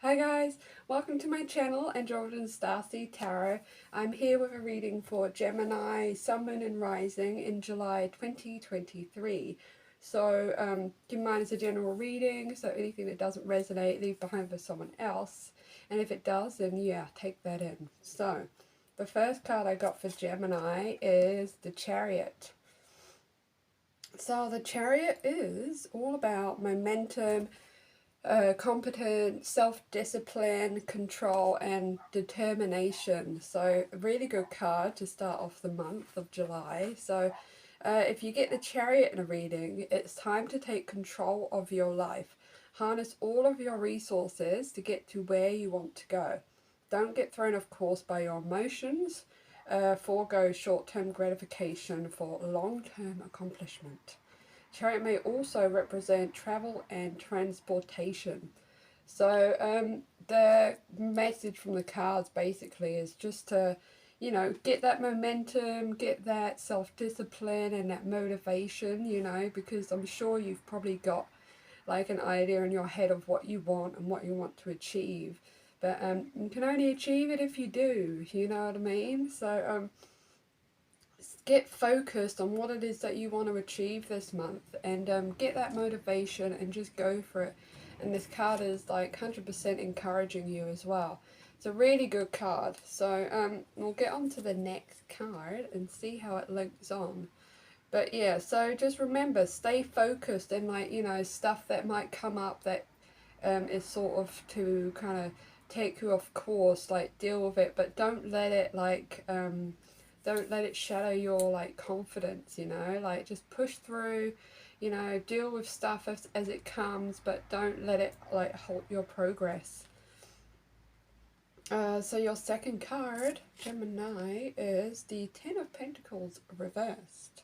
Hi guys, welcome to my channel, Andromedan Starseed Tarot. I'm here with a reading for Gemini, Sun, Moon and Rising in July 2023. So keep in mind it's a general reading, so anything that doesn't resonate, leave behind for someone else. And if it does, then yeah, take that in. So the first card I got for Gemini is the Chariot. So the Chariot is all about momentum, competence, self-discipline, control and determination. So a really good card to start off the month of July. So if you get the Chariot in a reading, it's time to take control of your life. Harness all of your resources to get to where you want to go. Don't get thrown off course by your emotions. Forego short-term gratification for long-term accomplishment. Chariot may also represent travel and transportation. So the message from the cards basically is just to, get that momentum, get that self-discipline and that motivation, because I'm sure you've probably got like an idea in your head of what you want and what you want to achieve. But you can only achieve it if you do, you know what I mean? So get focused on what it is that you want to achieve this month and get that motivation and just go for it. And this card is like 100% encouraging you as well. It's a really good card. So we'll get on to the next card and see how it links on. But yeah, so just remember, stay focused and stuff that might come up that is sort of to kind of take you off course, like deal with it, but don't let it don't let it shadow your like confidence, like just push through, deal with stuff as it comes, but don't let it like halt your progress. So your second card, Gemini, is the Ten of Pentacles reversed.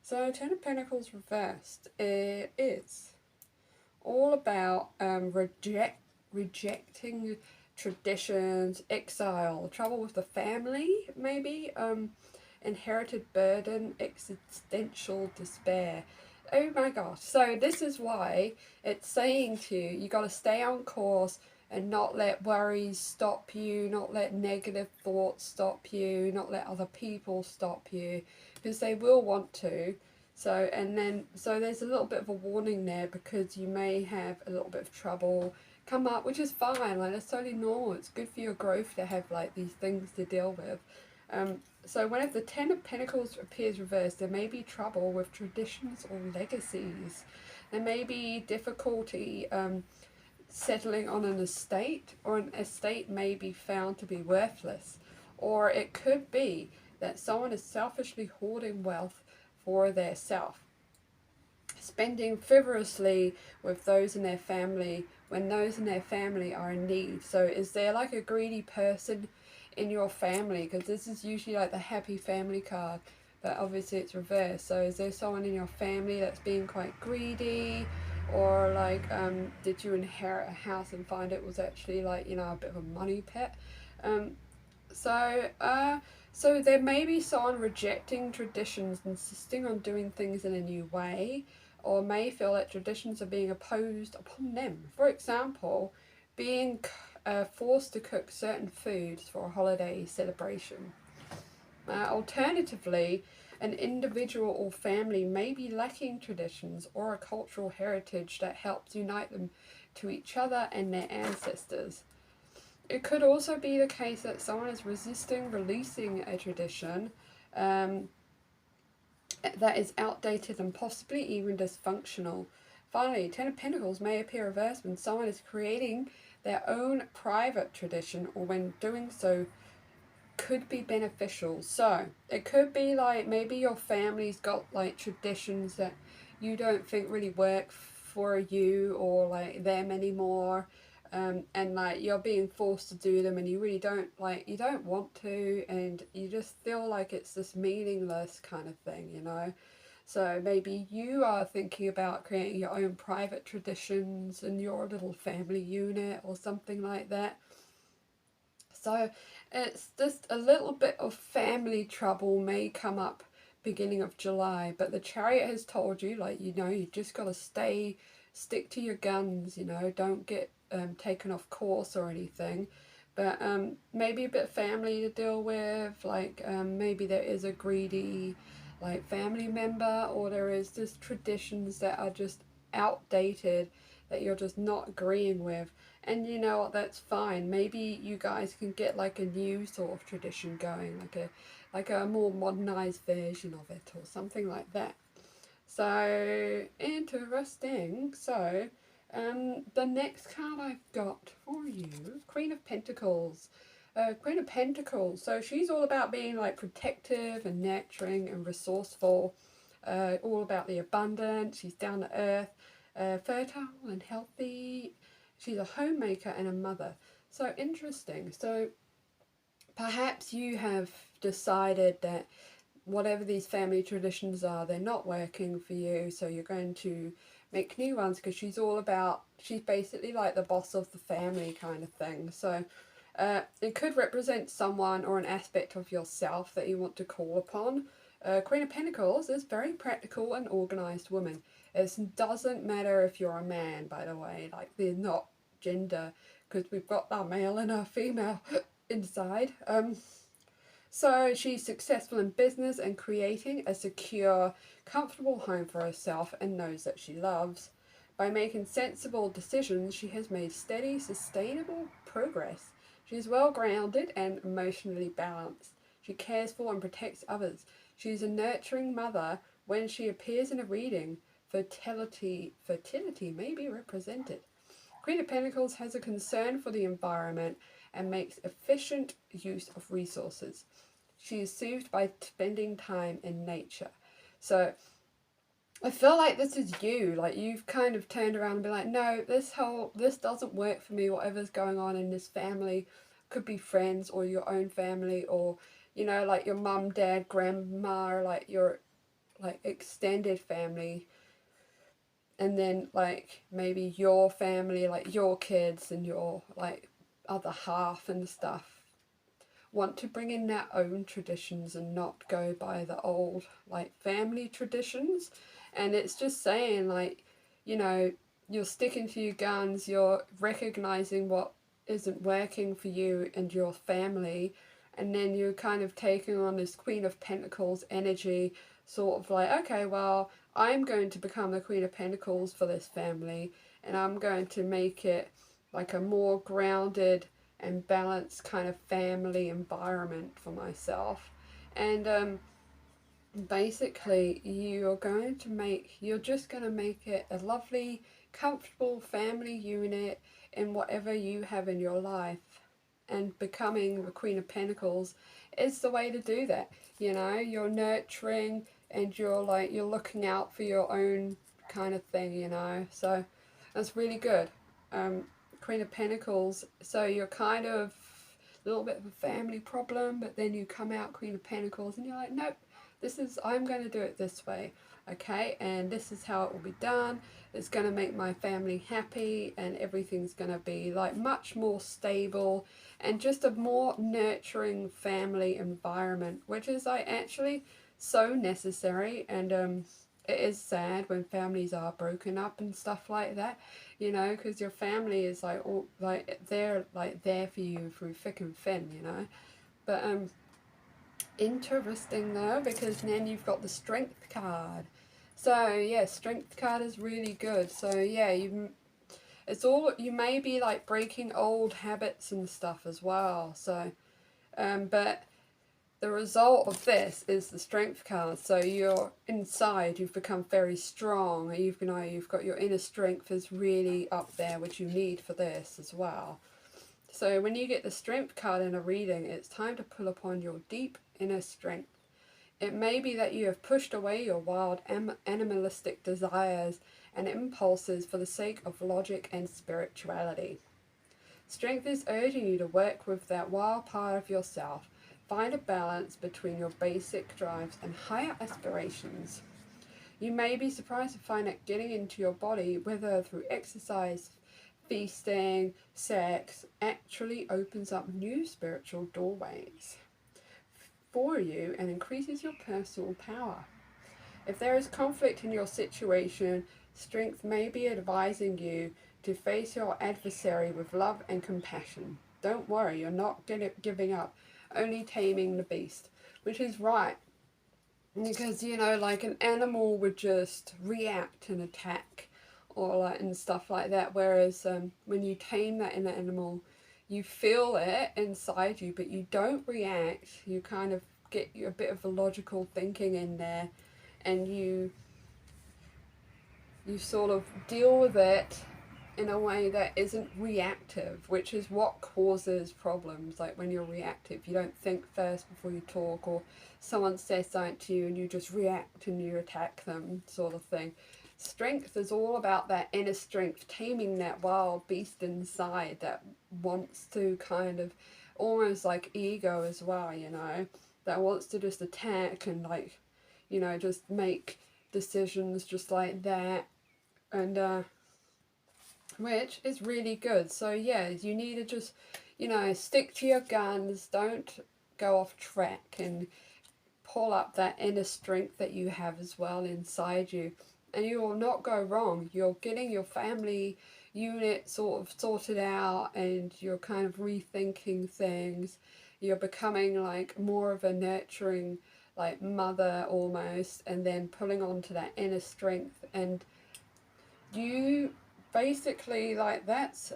So Ten of Pentacles reversed, it is all about rejecting traditions, exile, trouble with the family, maybe, inherited burden, existential despair. Oh my gosh. So this is why it's saying to you, you got to stay on course and not let worries stop you, not let negative thoughts stop you, not let other people stop you, because they will want to. So there's a little bit of a warning there because you may have a little bit of trouble come up, which is fine, like that's totally normal. It's good for your growth to have like these things to deal with. So whenever the Ten of Pentacles appears reversed, there may be trouble with traditions or legacies. There may be difficulty settling on an estate, or an estate may be found to be worthless. Or it could be that someone is selfishly hoarding wealth for their self, spending frivolously with those in their family when those in their family are in need. So is there like a greedy person in your family? Because this is usually like the happy family card, but obviously it's reversed. So is there someone in your family that's being quite greedy? Or like did you inherit a house and find it was actually like, a bit of a money pit? um, so there may be someone rejecting traditions, insisting on doing things in a new way, or may feel that traditions are being imposed upon them. For example, being forced to cook certain foods for a holiday celebration. Alternatively, an individual or family may be lacking traditions or a cultural heritage that helps unite them to each other and their ancestors. It could also be the case that someone is resisting releasing a tradition that is outdated and possibly even dysfunctional. Finally, Ten of Pentacles may appear reversed when someone is creating their own private tradition, or when doing so could be beneficial. So it could be like maybe your family's got like traditions that you don't think really work for you or like them anymore, and like you're being forced to do them and you really don't like, you don't want to, and you just feel like it's this meaningless kind of thing. So maybe you are thinking about creating your own private traditions in your little family unit or something like that. So it's just a little bit of family trouble may come up beginning of July, but the Chariot has told you, like, you just got to stick to your guns, don't get taken off course or anything, but maybe a bit of family to deal with, like maybe there is a greedy like family member, or there is just traditions that are just outdated that you're just not agreeing with. And you know what, that's fine. Maybe you guys can get like a new sort of tradition going, like a more modernized version of it or something like that. So interesting. So the next card I've got for you, Queen of Pentacles. Queen of Pentacles. So she's all about being like protective and nurturing and resourceful. All about the abundance. She's down to earth, fertile and healthy. She's a homemaker and a mother. So interesting. So perhaps you have decided that whatever these family traditions are, they're not working for you, so you're going to make new ones, because she's basically like the boss of the family kind of thing. So it could represent someone or an aspect of yourself that you want to call upon. Queen of Pentacles is very practical and organized woman. It doesn't matter if you're a man, by the way, like they're not gender, because we've got our male and our female inside. So she's successful in business and creating a secure, comfortable home for herself and knows that she loves. By making sensible decisions, she has made steady, sustainable progress. She is well grounded and emotionally balanced. She cares for and protects others. She is a nurturing mother. When she appears in a reading, fertility may be represented. Queen of Pentacles has a concern for the environment and makes efficient use of resources. She is soothed by spending time in nature. So I feel like this is you. Like you've kind of turned around and been like, no, this doesn't work for me. Whatever's going on in this family, could be friends or your own family, or you know, like your mum, dad, grandma, or like your like extended family. And then like maybe your family, like your kids and your like other half and stuff, want to bring in their own traditions and not go by the old like family traditions. And it's just saying, like, you know, you're sticking to your guns, you're recognizing what isn't working for you and your family, and then you're kind of taking on this Queen of Pentacles energy, sort of like, okay, well, I'm going to become the Queen of Pentacles for this family, and I'm going to make it like a more grounded and balanced kind of family environment for myself. And basically you're just going to make it a lovely, comfortable family unit in whatever you have in your life. And becoming the Queen of Pentacles is the way to do that. You know, you're nurturing and you're looking out for your own kind of thing, you know. So that's really good. Queen of Pentacles, so you're kind of a little bit of a family problem, but then you come out Queen of Pentacles and you're like, nope, I'm going to do it this way, okay, and this is how it will be done. It's going to make my family happy, and everything's going to be like much more stable and just a more nurturing family environment, which is like actually so necessary. And it is sad when families are broken up and stuff like that, you know, because your family is like all like they're like there for you through thick and thin, you know. But interesting though, because then you've got the Strength card. So yeah, Strength card is really good. So yeah, you may be like breaking old habits and stuff as well. So but the result of this is the Strength card. So you're inside, you've become very strong. You've got your inner strength is really up there, which you need for this as well. So when you get the Strength card in a reading, it's time to pull upon your deep inner strength. It may be that you have pushed away your wild animalistic desires and impulses for the sake of logic and spirituality. Strength is urging you to work with that wild part of yourself. Find a balance between your basic drives and higher aspirations. You may be surprised to find that getting into your body, whether through exercise, feasting, sex, actually opens up new spiritual doorways for you and increases your personal power. If there is conflict in your situation, Strength may be advising you to face your adversary with love and compassion. Don't worry, you're not giving up, only taming the beast. Which is right, because, you know, like an animal would just react and attack or like and stuff like that, whereas when you tame that in an animal, you feel it inside you, but you don't react. You kind of get a bit of a logical thinking in there, and you sort of deal with it in a way that isn't reactive, which is what causes problems. Like when you're reactive, you don't think first before you talk, or someone says something to you and you just react and you attack them, sort of thing. Strength is all about that inner strength, taming that wild beast inside that wants to kind of, almost like ego as well, you know, that wants to just attack and, like, you know, just make decisions just like that. And which is really good. So yeah, you need to just, you know, stick to your guns, don't go off track, and pull up that inner strength that you have as well inside you, and you will not go wrong. You're getting your family unit sort of sorted out, and you're kind of rethinking things. You're becoming like more of a nurturing, like, mother almost, and then pulling on to that inner strength. And you basically, like, that's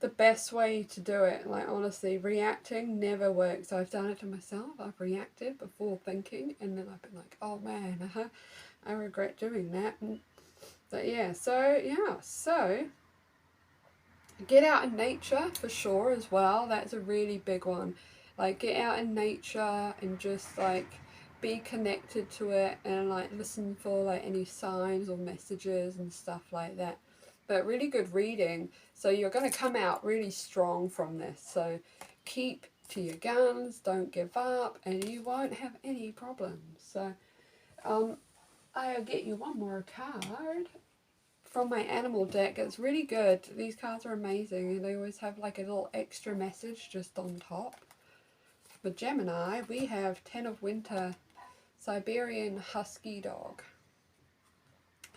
the best way to do it. Like, honestly, reacting never works. I've done it to myself. I've reacted before thinking, and then I've been like, oh man, I regret doing that. But yeah, so get out in nature for sure as well. That's a really big one. Like, get out in nature and just like be connected to it, and like listen for like any signs or messages and stuff like that. But really good reading. So you're going to come out really strong from this. So keep to your guns, don't give up, and you won't have any problems. So I'll get you one more card from my animal deck. It's really good. These cards are amazing, and they always have like a little extra message just on top. For Gemini, we have 10 of Winter, Siberian Husky Dog.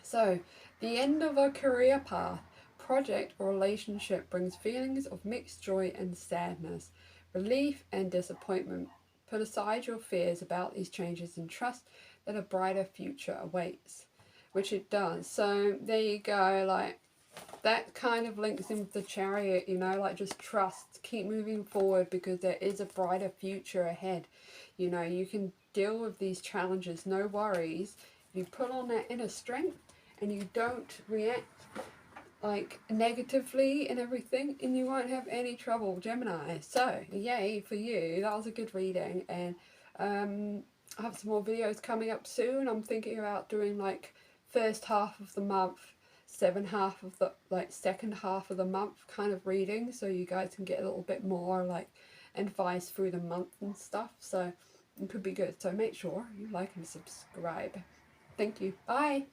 So, the end of a career path, project, or relationship brings feelings of mixed joy and sadness, relief and disappointment. Put aside your fears about these changes and trust that a brighter future awaits, which it does. So there you go, like, that kind of links in with the Chariot, you know, like, just trust, keep moving forward, because there is a brighter future ahead. You know, you can deal with these challenges, no worries. You put on that inner strength and you don't react like negatively and everything, and you won't have any trouble, Gemini. So yay for you. That was a good reading. And I have some more videos coming up soon. I'm thinking about doing like first half of the month, second half of the month kind of reading, so you guys can get a little bit more like advice through the month and stuff. So it could be good. So make sure you like and subscribe. Thank you. Bye.